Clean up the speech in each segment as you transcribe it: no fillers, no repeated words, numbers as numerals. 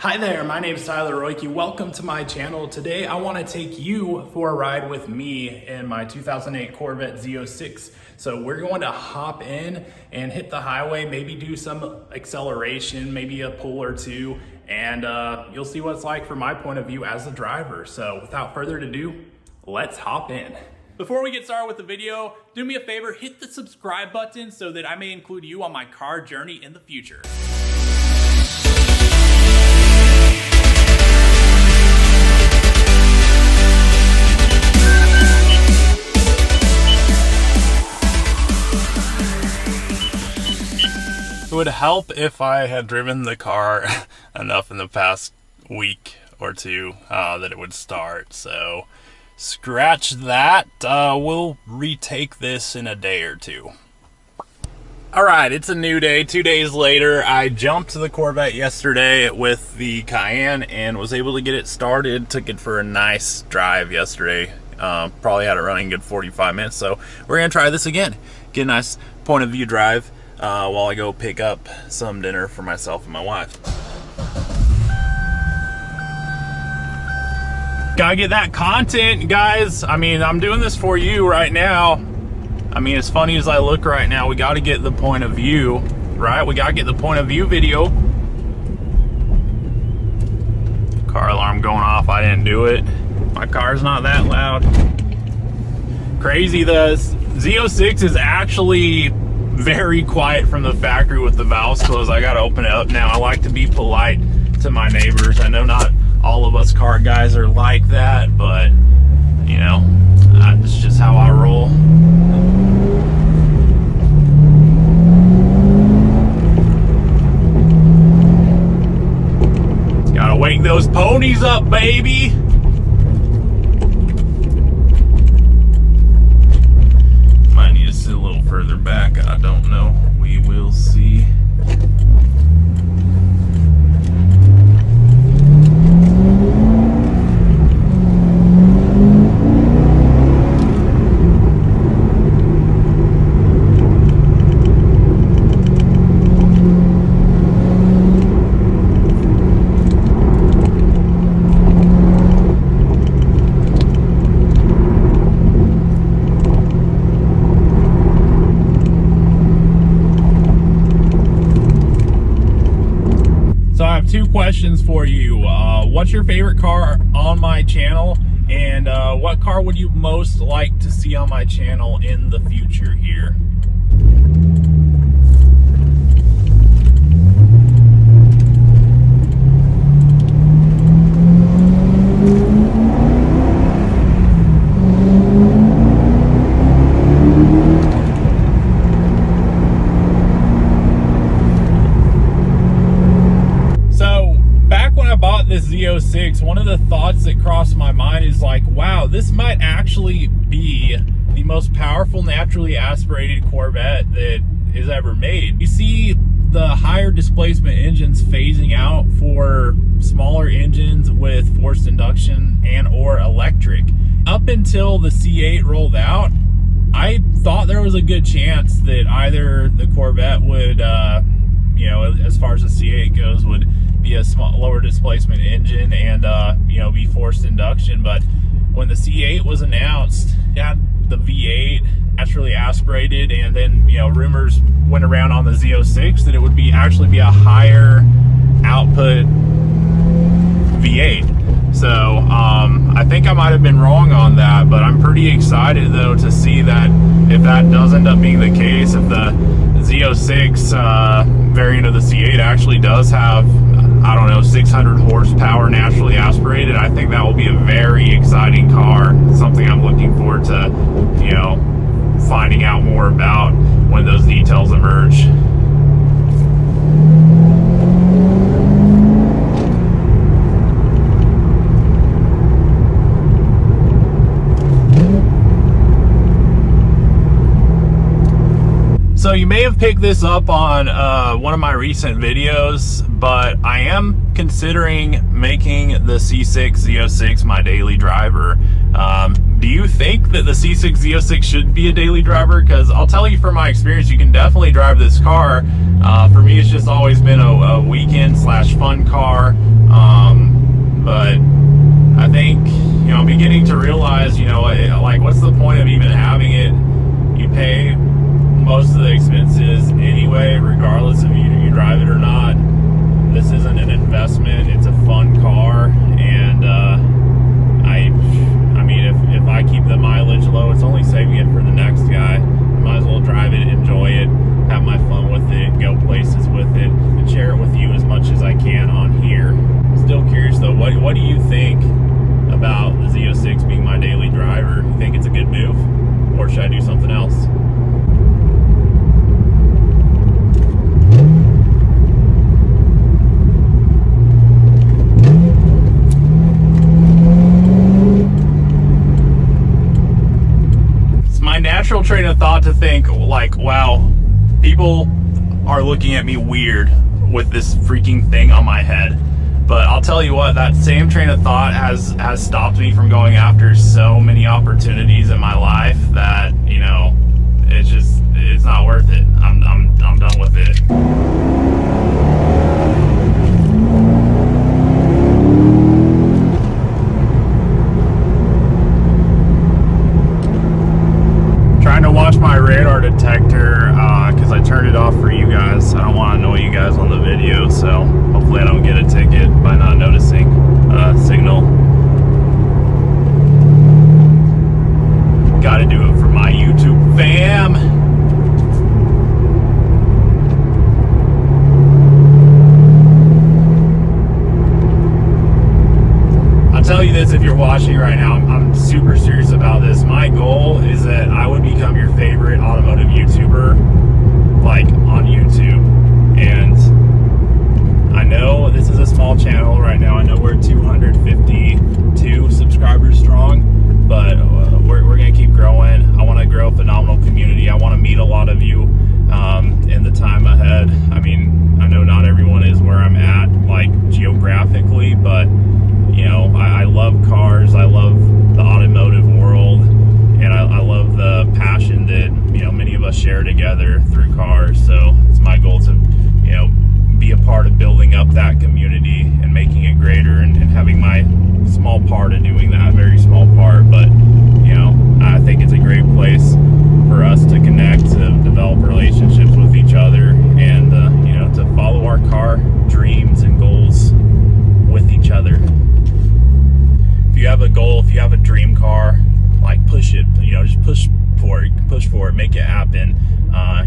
Hi there, my name is Tyler Royke. Welcome to my channel. Today I want to take you for a ride with me in my 2008 Corvette Z06. So we're going to hop in and hit the highway, maybe do some acceleration, maybe a pull or two, and you'll see what it's like from my point of view as a driver. So without further ado, let's hop in. Before we get started with the video, do me a favor, hit the subscribe button so that I may include you on my car journey in the future. It would help if I had driven the car enough in the past week or two that it would start. So scratch that. We'll retake this in a day or two. Alright, it's a new day. 2 days later, I jumped to the Corvette yesterday with the Cayenne and was able to get it started. Took it for a nice drive yesterday. Probably had it running a good 45 minutes. So we're going to try this again. Get a nice point of view drive while I go pick up some dinner for myself and my wife. Gotta get that content, guys. I mean, I'm doing this for you right now. I mean, as funny as I look right now, we gotta get the point of view, right? We gotta get the point of view video. Car alarm going off, I didn't do it. My car's not that loud. Crazy, the Z06 is actually very quiet from the factory with the valves closed. I gotta open it up now. I like to be polite to my neighbors. I know not all of us car guys are like that, but you know, it's just how I roll. Gotta wake those ponies up, baby. Might need to sit a little further back. I don't know. We will see. Two questions for you. What's your favorite car on my channel, and what car would you most like to see on my channel in the future here? This Z06, one of the thoughts that crossed my mind is like, wow, this might actually be the most powerful naturally aspirated Corvette that is ever made. You see the higher displacement engines phasing out for smaller engines with forced induction and or electric. Up until the C8 rolled out, I thought there was a good chance that either the Corvette would you know, as far as the C8 goes, would be a lower displacement engine and you know, be forced induction. But when the C8 was announced, it had the V8 naturally aspirated, and then, you know, rumors went around on the Z06 that it would actually be a higher output V8. So I think I might have been wrong on that, but I'm pretty excited though to see that if that does end up being the case, if the Z06 variant of the C8 actually does have, I don't know, 600 horsepower naturally aspirated, I think that will be a very exciting car. Something I'm looking forward to, you know, finding out more about when those details emerge. So you may have picked this up on one of my recent videos, but I am considering making the C6 Z06 my daily driver. Do you think that the C6 Z06 should be a daily driver? Because I'll tell you from my experience, you can definitely drive this car. For me, it's just always been a weekend slash fun car. to realize, you know, like, what's the point of even having it? You pay most of the expenses anyway, regardless if you drive it or not. This isn't an investment, it's a fun car, and I mean, if I keep the mileage low, it's only saving it for the next guy. I might as well drive it, enjoy it, have my fun with it, go places with it, and share it with you as much as I can on here. Still curious though, what do you think about the Z06 being my daily driver? You think it's a good move, or should I do something else? It's my natural train of thought to think, like, wow, people are looking at me weird with this freaking thing on my head. But I'll tell you what, that same train of thought has stopped me from going after so many opportunities in my life that, you know, it's not worth it. I'm done with it. Trying to watch my radar detector because I turned it off for you guys. I don't want to annoy you guys on the video, so hopefully I don't get a ticket by not noticing signal. Gotta do it for my YouTube fam. I'll tell you this, if you're watching right now, I'm super serious about this. My goal is that I would become your favorite automotive YouTuber, like, on YouTube. And I know this is a small channel right now. I know we're 252 subscribers strong, but we're going to keep growing. I want to grow a phenomenal community. I want to meet a lot of you in the time ahead. I mean, I know not everyone is where I'm at, like, geographically, but, you know, I love cars. I love the automotive world, and I love the passion that, you know, many of us share together through cars. So it's my goal to, you know, be a part of building up that community and making it greater, and having my small part of doing that, very small part. But, you know, I think it's a great place for us to connect, to develop relationships with each other, and, you know, to follow our car dreams and goals with each other. If you have a goal, if you have a dream car, like, push it, you know, just push for it, make it happen.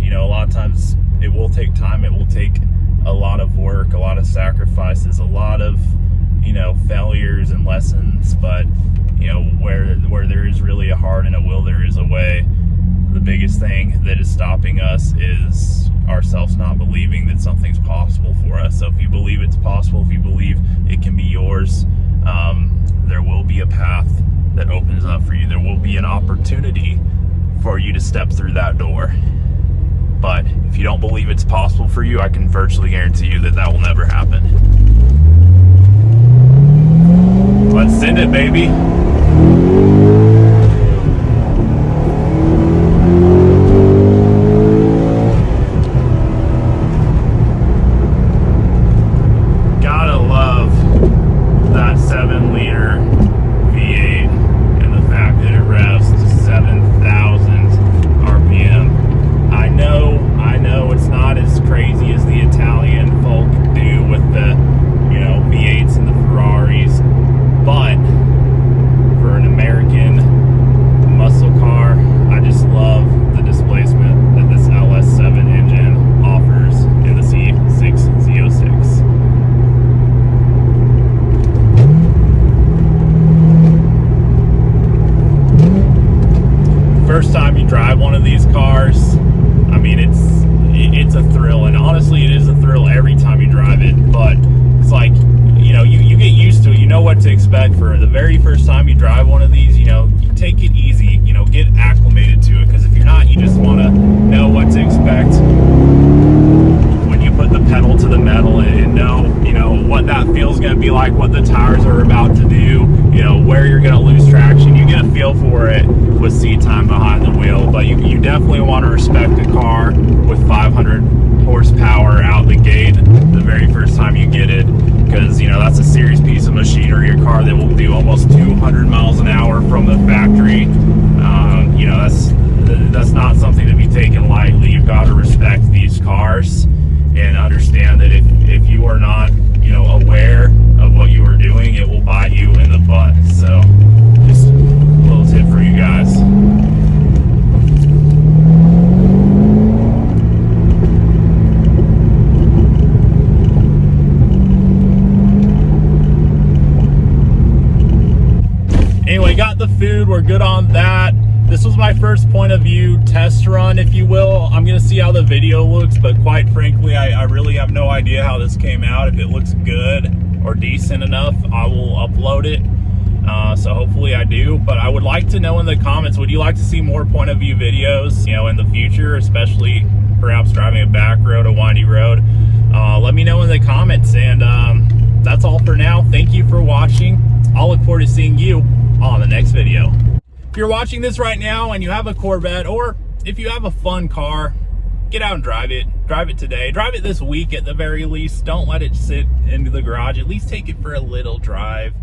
You know, a lot of times it will take time, it will take a lot of work, a lot of sacrifices, a lot of, you know, failures and lessons, but, you know, where there is really a heart and a will, there is a way. The biggest thing that is stopping us is ourselves not believing that something's possible for us. So if you believe it's possible, if you believe it can be yours, there will be a path that opens up for you. There will be an opportunity for you to step through that door. But if you don't believe it's possible for you, I can virtually guarantee you that that will never happen. Let's send it, baby. First time you drive one of these cars, I mean, it's a thrill, and honestly it is a thrill every time you drive it. But it's like, you know, you get used to it, you know what to expect. For the very first time you drive one of these, you know, you take it easy, you know, get acclimated to it, because if you're not, you just want to know what to expect when you put the pedal to the metal, and know, you know, what that feels going to be like, what the tires are about to do, you know, where you're going to lose traction. You get a feel for it with seat time behind the wheel. But you definitely want to respect a car with 500 horsepower out the gate the very first time you get it, because, you know, that's a serious piece of machinery, a car that will do almost 2 100 miles an hour from the factory. You know, that's not something to be taken lightly. You've got to respect these cars and understand that if you are not, you know, aware of what you are doing, it will bite you in the butt. So just a little tip for you guys. Anyway, got the food, we're good on that. This was my first point of view test run, if you will. I'm gonna see how the video looks, but quite frankly, I really have no idea how this came out. If it looks good or decent enough, I will upload it. So hopefully I do, but I would like to know in the comments, would you like to see more point of view videos, you know, in the future, especially perhaps driving a back road, a windy road? Let me know in the comments, and that's all for now. Thank you for watching. I'll look forward to seeing you on the next video. If you're watching this right now and you have a Corvette, or if you have a fun car, get out and drive it. Drive it today. Drive it this week at the very least. Don't let it sit into the garage. At least take it for a little drive.